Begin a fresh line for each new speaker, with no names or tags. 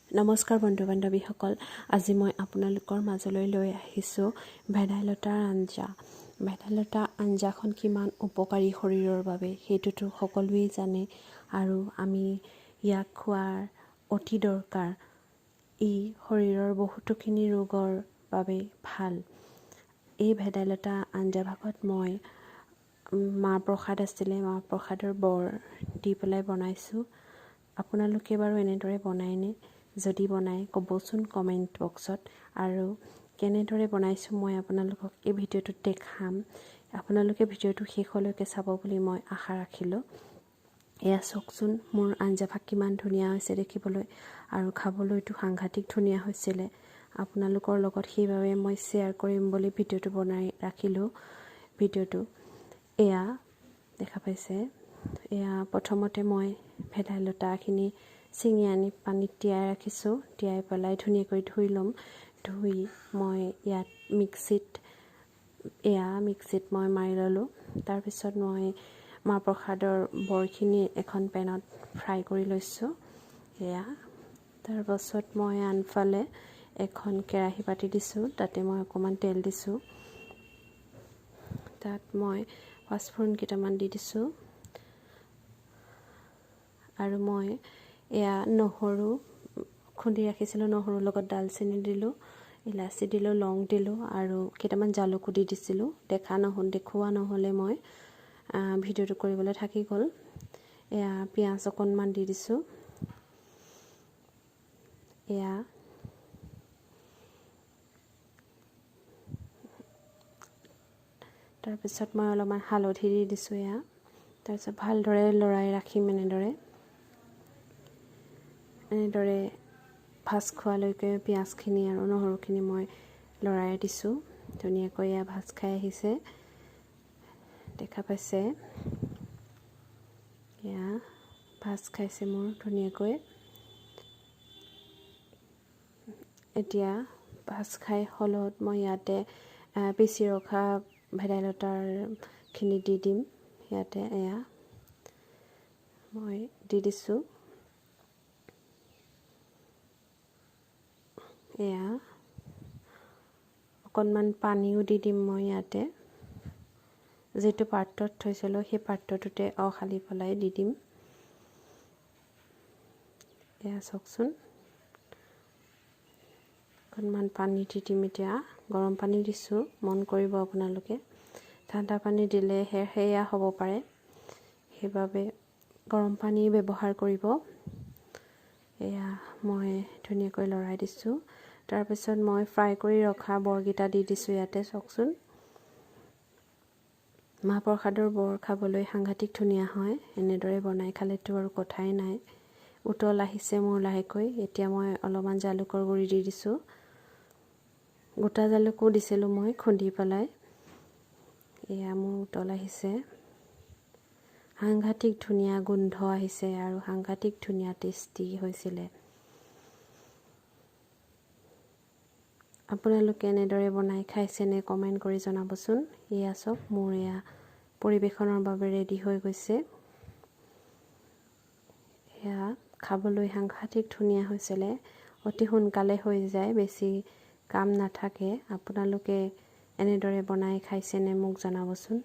নমস্কাৰ বন্ধু বান্ধৱীসকল, আজি মই আপোনালোকৰ মাজলৈ লৈ আহিছোঁ ভেদাইলতাৰ আঞ্জা। ভেদাইলতা আঞ্জাখন কিমান উপকাৰী শৰীৰৰ বাবে সেইটোতো সকলোৱেই জানে, আৰু আমি ইয়াক খোৱাৰ অতি দৰকাৰ। ই শৰীৰৰ বহুতোখিনি ৰোগৰ বাবে ভাল। এই ভেদাইলতা আঞ্জা ভাগত মই মাহ প্ৰসাদ আছিলে, মাহ প্ৰসাদৰ বৰ দি পেলাই বনাইছোঁ। আপোনালোকে বাৰু এনেদৰে বনায়নে? যদি বনায় ক'বচোন কমেণ্ট বক্সত, আৰু কেনেদৰে বনাইছোঁ মই আপোনালোকক এই ভিডিঅ'টোত দেখাম। আপোনালোকে ভিডিঅ'টো শেষলৈকে চাব বুলি মই আশা ৰাখিলোঁ। এয়া চাওকচোন মোৰ আঞ্জাভাগ কিমান ধুনীয়া হৈছে দেখিবলৈ, আৰু খাবলৈতো সাংঘাতিক ধুনীয়া হৈছিলে। আপোনালোকৰ লগত সেইবাবে মই শ্বেয়াৰ কৰিম বুলি ভিডিঅ'টো বনাই ৰাখিলোঁ। ভিডিঅ'টো এয়া দেখা পাইছে। এয়া প্ৰথমতে মই ভেদাইলতাখিনি ছিঙি আনি পানীত তিয়াই ৰাখিছোঁ। তিয়াই পেলাই ধুনীয়াকৈ ধুই ল'ম। ধুই মই ইয়াত মিক্সিত মই মাৰি ল'লোঁ। তাৰপিছত মই মাহ প্ৰসাদৰ বৰখিনি এখন পেনত ফ্ৰাই কৰি লৈছোঁ। এয়া তাৰপাছত মই আনফালে এখন কেৰাহী পাতি দিছোঁ। তাতে মই অকণমান তেল দিছোঁ। তাত মই পাঁচফোৰণ কেইটামান দি দিছোঁ, আৰু মই এয়া নহৰু খুন্দি ৰাখিছিলোঁ। নহৰুৰ লগত ডালচেনি দিলোঁ, ইলাচি দিলোঁ, লং দিলোঁ, আৰু কেইটামান জালুকো দি দিছিলোঁ। দেখুওৱা নহ'লে মই ভিডিঅ'টো কৰিবলৈ থাকি গ'ল। এয়া পিঁয়াজ অকণমান দি দিছোঁ। এয়া তাৰপিছত মই অলপমান হালধি দি দিছোঁ। এয়া তাৰপিছত ভালদৰে লৰাই ৰাখিম। এনেদৰে ভাজ খোৱালৈকে পিঁয়াজখিনি আৰু নহৰুখিনি মই লৰাই দিছোঁ। ধুনীয়াকৈ এয়া ভাজ খাই আহিছে, দেখা পাইছে। এয়া ভাজ খাইছে মোৰ ধুনীয়াকৈ। এতিয়া ভাজ খাই হ'লত মই ইয়াতে পিচি ৰখা ভেদাইলতাৰখিনি দি দিম। ইয়াতে এয়া মই দি দিছোঁ। এয়া অকণমান পানীও দি দিম মই ইয়াতে। যিটো পাত্ৰত থৈছিলোঁ সেই পাত্ৰটোতে খালি পেলাই দি দিম। এয়া চাওকচোন, অকণমান পানী দি দিম। এতিয়া গৰম পানী দিছোঁ, মন কৰিব আপোনালোকে। ঠাণ্ডা পানী দিলে সেয়া হ'ব পাৰে, সেইবাবে গৰম পানী ব্যৱহাৰ কৰিব। এয়া মই ধুনীয়াকৈ লৰাই দিছোঁ। তাৰপিছত মই ফ্ৰাই কৰি ৰখা বৰকেইটা দি দিছোঁ ইয়াতে। চাওকচোন, মাহ প্ৰসাদৰ বৰ খাবলৈ সাংঘাতিক ধুনীয়া হয়। এনেদৰে বনাই খালেতো আৰু কথাই নাই। উতল আহিছে মোৰ লাহেকৈ। এতিয়া মই অলপমান জালুকৰ গুড়ি দি দিছোঁ। গোটা জালুকো দিছিলোঁ মই খুন্দি পেলাই। এয়া মোৰ উতল আহিছে, সাংঘাতিক ধুনীয়া গোন্ধ আহিছে, আৰু সাংঘাতিক ধুনীয়া টেষ্টি হৈছিলে। আপোনালোকে এনেদৰে বনাই খাইছেনে কমেণ্ট কৰি জনাবচোন। এয়া চাওক, মোৰ এয়া পৰিৱেশনৰ বাবে ৰেডি হৈ গৈছে। এয়া খাবলৈ সাংঘাতিক ধুনীয়া হৈছিলে। অতি সোনকালে হৈ যায়, বেছি কাম নাথাকে। আপোনালোকে এনেদৰে বনাই খাইছেনে মোক জনাবচোন।